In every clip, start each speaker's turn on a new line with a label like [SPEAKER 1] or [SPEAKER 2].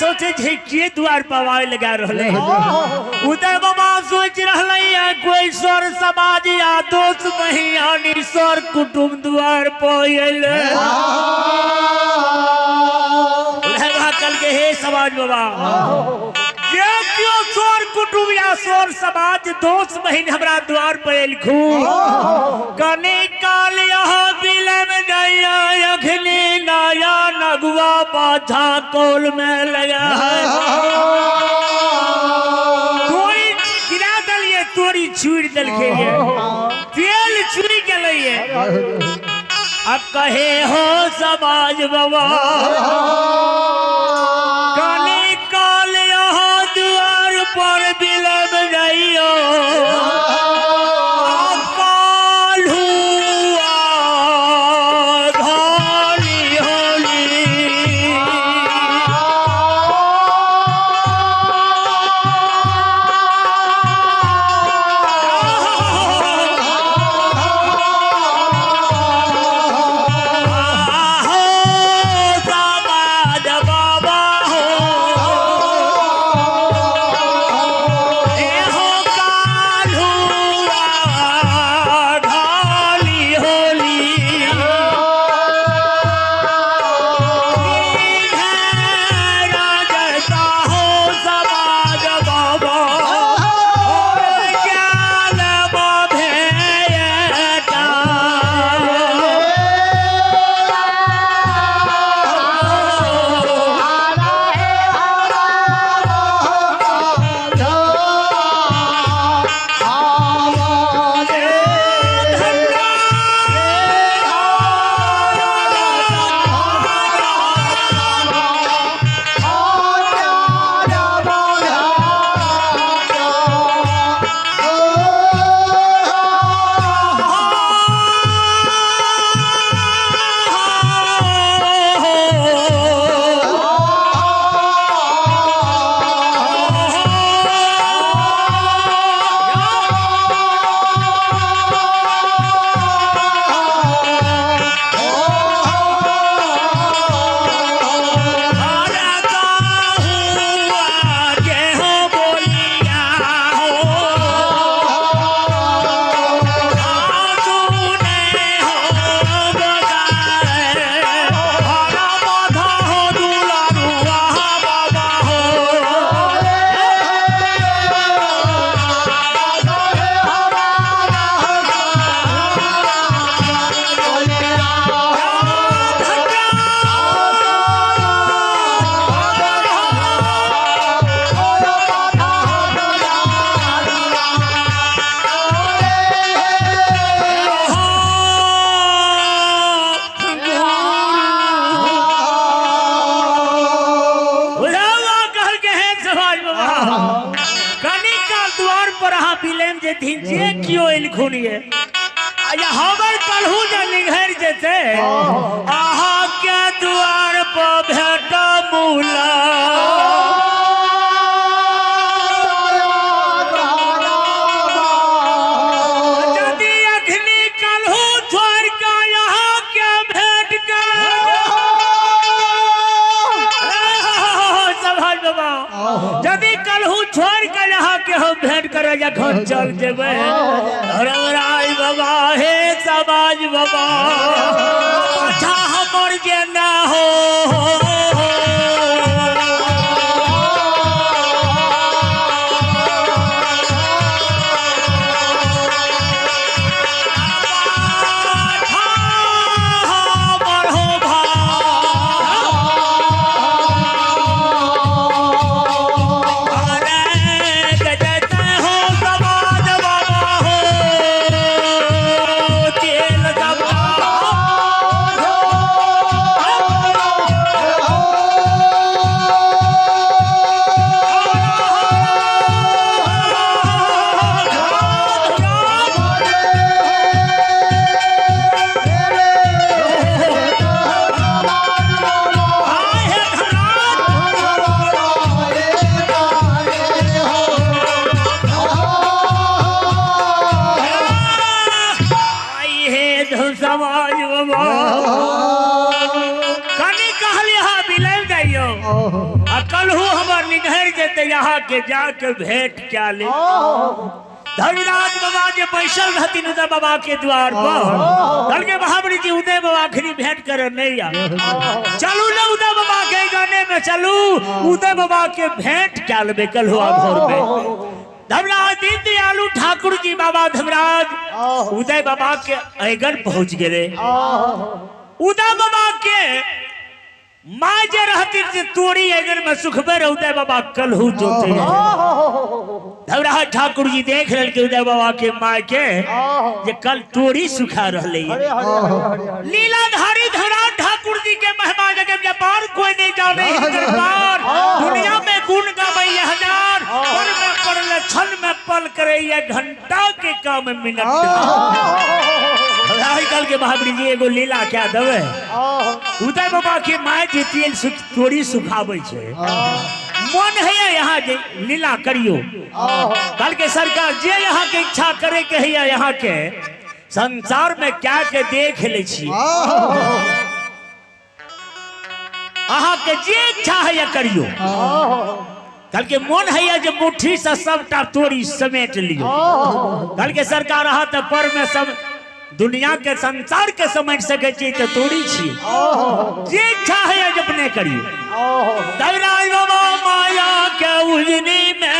[SPEAKER 1] सोचे के द्वार पर आवे लगा रहले उदय बाबा सोच रहले कोई सर समाज या दोस्त बहिनी सर कुटुंब द्वार पर आइले उदय बाबा कल के हे समाज बाबा ये क्यों सर कुटुंब या सर समाज दोस्त बहिन हमरा द्वार पर आइलखू कने काल यहाँ बिले में गया अखनी नया नगुआ पाछा कोल में लगा है तोरी गिरा दलिए तोरी छुड़ दल के ये तेल छुरी के लिए अब कहे हो समाज बाबा काले काल यहाँ द्वार पर बिले में जाइयो क्यों लिखुनिए हमर कलहू जे निघर जेते आहा के द्वार पर भेट मूला यदि अखनी कलहू छोड़ के यहाँ के भेट कर सभाल बाबा यदि कलहू छोड़ के यहाँ के हम भेंट करे जखन चल जेबे राय बाबा हे समाज बाबा अच्छा हमर जे ना हो कलहू हमार निधर जेते यहाँ के जाके भेंट क्या ले धर्मराज बाबा जे बैसल रहती उदय बाबा के द्वार पर कल के महाबली जी उदय बाबा आखिरी भेंट कर नहीं आ चलू ना उदय बाबा के गाने में चलू उदय बाबा के भेंट क्या लेबे कल हुआ घर में धर्मराज दीन दयालु ठाकुर जी बाबा धर्मराज उदय बाबा के अयगन पहुंच गए उदय बाबा के माँ जे रहती जे तोड़ी अगर में सुखबे उदय बाबा कलहू जोते धर्मराज ठाकुर जी देख रहे के उदय बाबा के माँ के जे कल तोड़ी सुखा रहे लीलाधारी धर्मराज ठाकुर जी के महिमा जगह व्यापार कोई नहीं जाने दरबार दुनिया में गुण गावे हजार पर में पड़ले क्षण में पल करे ये घंटा के काम मिनट कल के महाबली जी एगो लीला क्या दवे उदय बाबा के माँ जे तेल तोड़ी सुखावे छे मन है यहाँ के लीला करियो कल के सरकार जे यहाँ के इच्छा करे के है यहाँ के संसार में क्या के देख ले छी अहाँ के जे इच्छा है या करियो कल के मन है जे मुट्ठी से सबटा तोड़ी समेट लियो कल के सरकार अहाँ तो पर में सब दुनिया के संसार के समझ सके छी तो तोड़ी छी जे इच्छा है जब अपने करिए धर्मराज बाबा माया के उजनी में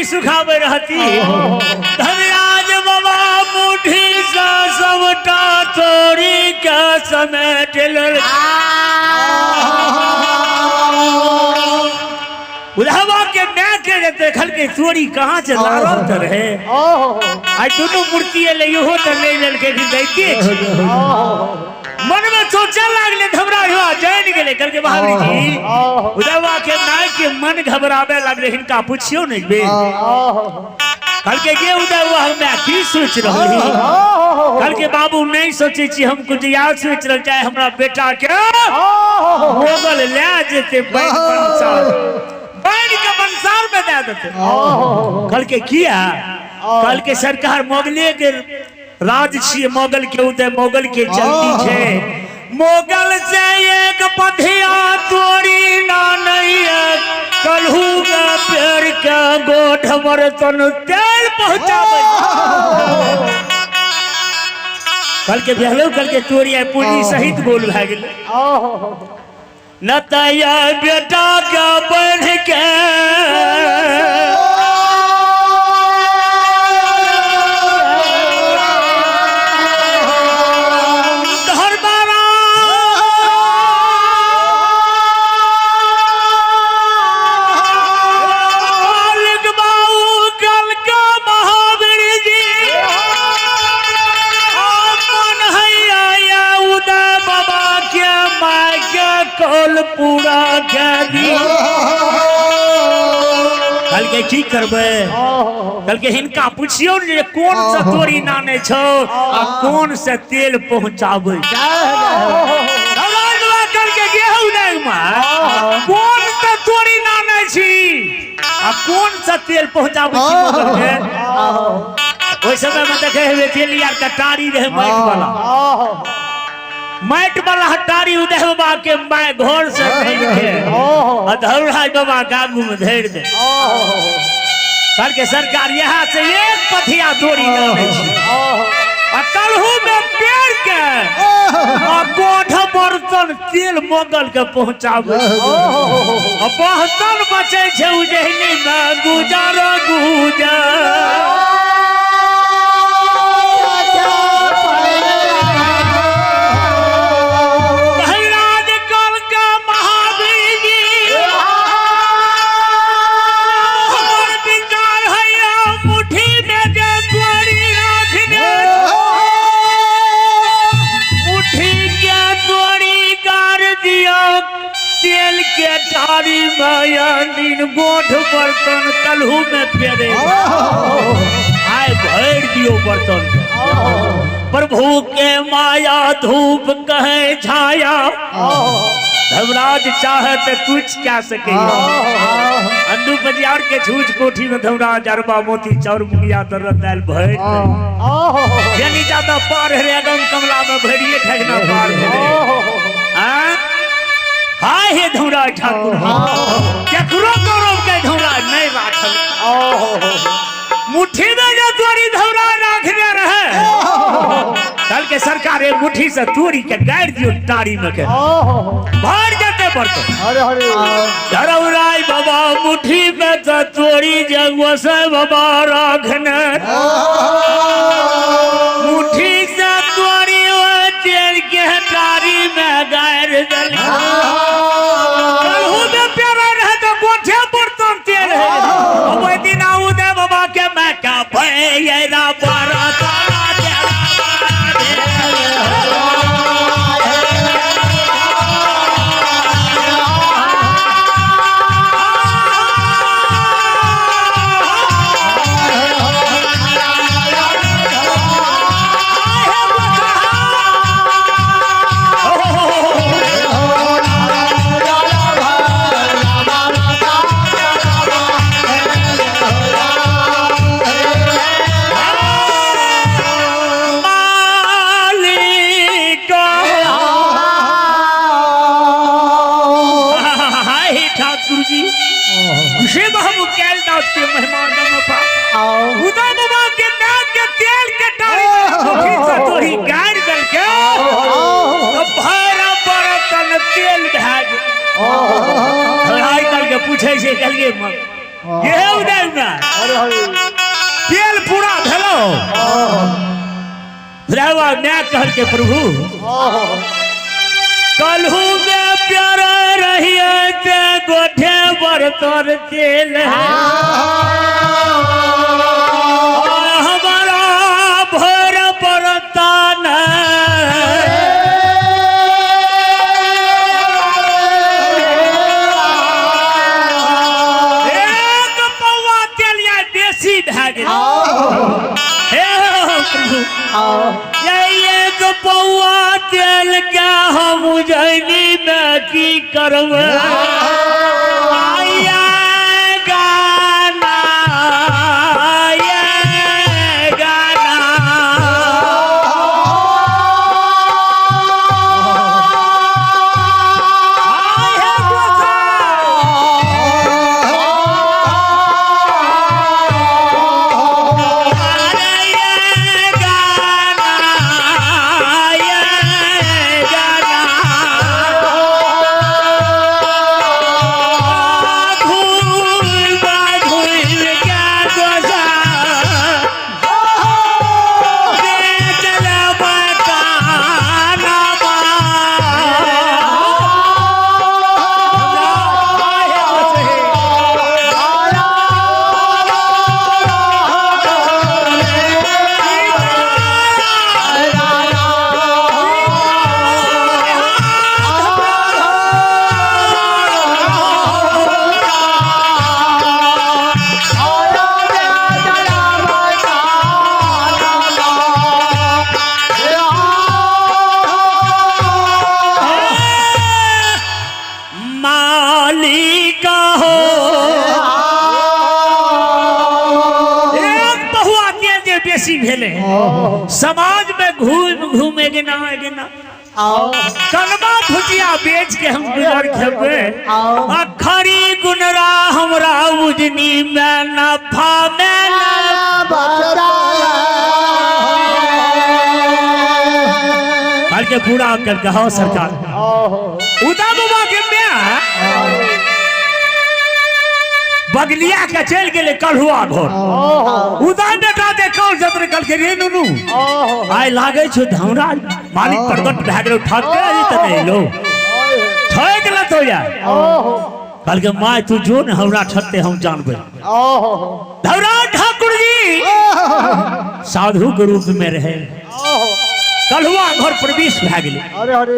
[SPEAKER 1] सुखावे रहती धर्मराज बाबा मुट्ठी सा सबटा तोड़ी का समेट उधावा के मैं के देखल के चोरी कहाँ से लारल तर है आज दोनों मूर्ति ले हो तो ले लल के दैते मन में सोचा लागले धर्मराज जैन गेले करके महावीर जी उधावा के नाय के मन घबरावे लागले हिनका पूछियो नहीं बे कल के ये उधावा हम की सोच रही कल के बाबू नहीं सोचे छी हम कुछ याद सोच रह जाए हमरा बेटा के मोगल ले जेते बैठ के बंसार में दे देते कल के किया कल के सरकार मोगले के राज छिए मोगल के उदय मोगल के जल्दी छे मोगल से एक पथिया तोड़ी ना नहीं कलहू का पेड़ का गोठ बर्तन तेल पहुंचावे कल के बेहलो कल के तोड़ी पूरी सहित बोल भ गेल नतया बेटा का बढ़ के के की करबे कल के हिनका पूछियो जे कौन से तोरी नाने छो आ कौन से तेल पहुंचाबे कल के गेहूं नहीं में कौन से तोरी नाने छी आ कौन सा तेल पहुंचाबे छी मगर के ओइ समय में देखे हेबे तेलिया कटारी रहे माइट वाला हटारी उदय बाबा के मैं घर से भेज के अधौराज बाबा गागू में धर दे कर के सरकार यहाँ से एक पथिया तोरी लाने छी आ कलहू में पेड़ के आ गोठ बर्तन तेल मोगल के पहुंचाबे आ बर्तन बचे छे उजहनी में गुजारा गोठ बर्तन कलहू में फेरे आए भर दियो बर्तन प्रभु के माया धूप कहे छाया धर्मराज चाहे तो कुछ क्या सके अंधु बजियार के छूछ कोठी में धर्मराज अरबा मोती चाउर मुनिया दर्द दाल भर यानी ज्यादा पार है एकदम कमला में भरिए ठगना पार है हाय हे धौरा ठाकुर केकरो गौरव के धौरा नहीं राखल मुट्ठी में जो तोरी धौरा रखने रहे कल के सरकार एक मुट्ठी से तोरी के गाड़ दियो टारी में के भर जाते बर्तन धरौराय बाबा मुट्ठी में तो तोरी जगह से बाबा रखने मुट्ठी से तोरी तेल के टारी में गाड़ दल पूछे से कलिए ये उदय तेल पूरा भेलो भरावा मैं कह के प्रभु कलहू में प्यारा रहिए ते गोठे बर्तन तेल हमारा भर बर्तन एक पौआ तेल क्या हम उजैनी में की करबे गेले समाज में घूमे गिना कलमा भुजिया बेच के हम गुजर खेबे खरी गुनरा हमरा उजनी में नफा में के पूरा करके हाँ सरकार उदा बाबा के बगलिया के चल गए कलहुआ घर उदा बेटा देखो जत्र कल के रे नुनू आय लागे छ धमराज मालिक प्रगट भए गेल ठाके जी त नहीं लो ठय गेल तो यार कल के माय तू जो न हमरा ठते हम जानबे धमराज ठाकुर जी साधु के रूप में रहे कलहुआ घर प्रवेश भए गेल अरे अरे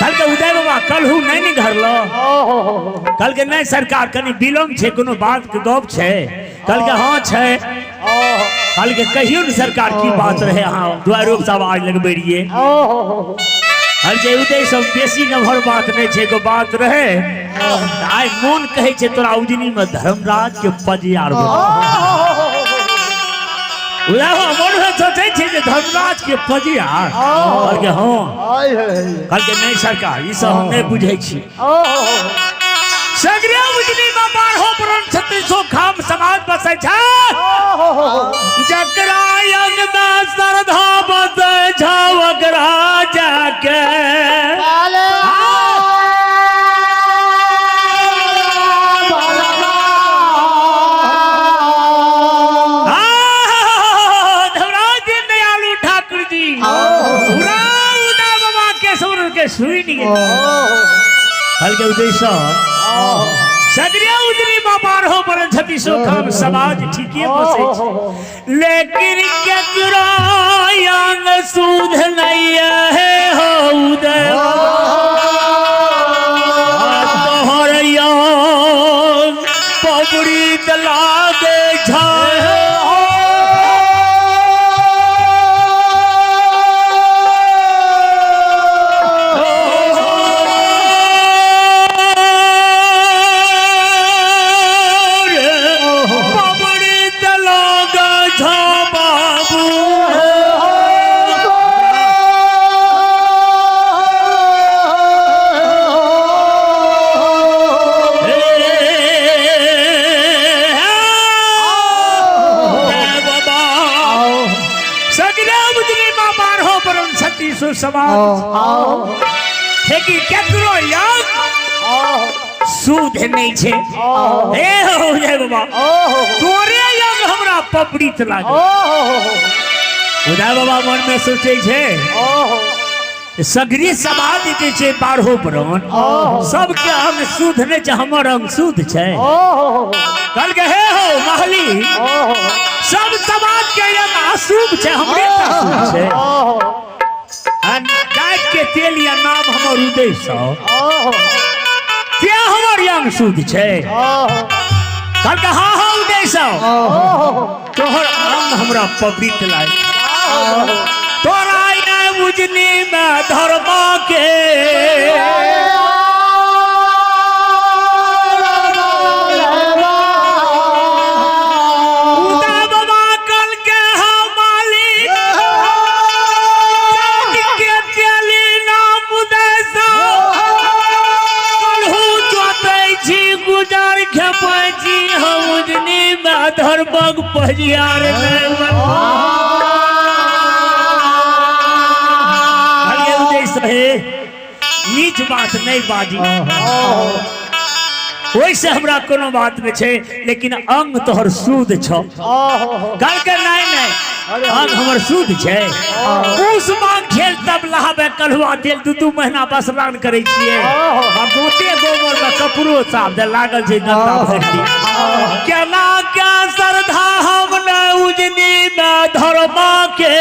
[SPEAKER 1] कल के उदय बाबा कलहू नहीं घर लो कल के नहीं सरकार कनी विलम्ब छे कोनो बात के गप छे कल के हाँ छे कल के कहियो न सरकार की बात रहे हाँ द्वारों से आवाज लगबे रहिए हर जे उदय सब बेसी नभर बात नहीं छे को बात रहे आय मोन कहे छे तोरा उजनी में धर्मराज के पजियार मन सोचे धर्मराज के पजियार कल के हाँ कल के नहीं सरकार ये सब हम नहीं बुझे सगरे उजनी में 12 पुराण 3600 खाम समाज बसे जकरा अंग में श्रद्धा बसे वकरा जाके सुई नहीं हल के उद्देश्य सगरिया उजनी में 12 पुराण 3600 खाम समाज ठीके बसे लेकिन केकरा अंग सूध नहीं है हो उदय तोहर अंग पबड़ी तला दे झाए सूद नहीं छे हे हो जय बाबा तोरे यंग हमरा पपड़ी चला उदय बाबा मन में सोचे छे सगरी समाज के छे 12 पुराण सब के हम सूद नहीं छे हमर अंग सूद छे कल के हे हो महली सब समाज के यंग अशुभ छे हमरे अशुभ छे गाय के तेल या नाम हमर उदय सो क्या हमर यंग सूद छे कल के हाँ हाँ उदय सो तोहर अंग हमरा पवित्र लाय तोरा उजनी में धर्मा के धर्मक पजियार नीच बात नहीं बाजी वैसे हमरा कोनो बात में छे लेकिन अंग तोहर सूद छो गल के नहीं अंग हमर सूद छे उस मांग खेल तब लहाबे कलहुआ तेल 2 महीना बस लान करे छिए आ गोटे गोबर में कपड़ो साफ दे लागल छे गंदा भरती केना क्या श्रद्धा हम न उजनी में धर्मा के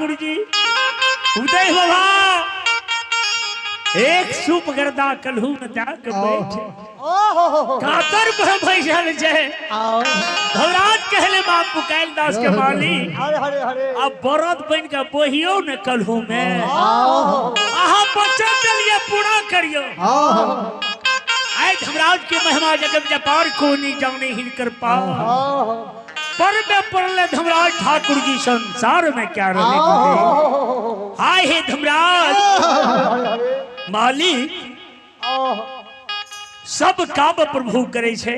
[SPEAKER 1] ठाकुर जी उदय बाबा एक सूप गर्दा कलहू में जाके बैठे कातर पर बैठल छे धवराज कहले बाप पुकाइल दास के माली अब बरद बन के बोहियो न कलहू में आहा बच्चा चलिए पूरा करियो आए धवराज के महिमा जगत जपार को नहीं जाने हिनकर पा पर में पड़ले धवराज ठाकुर जी संसार में क्या रहे हाय हे धवराज मालिक सब काम प्रभु करे छे।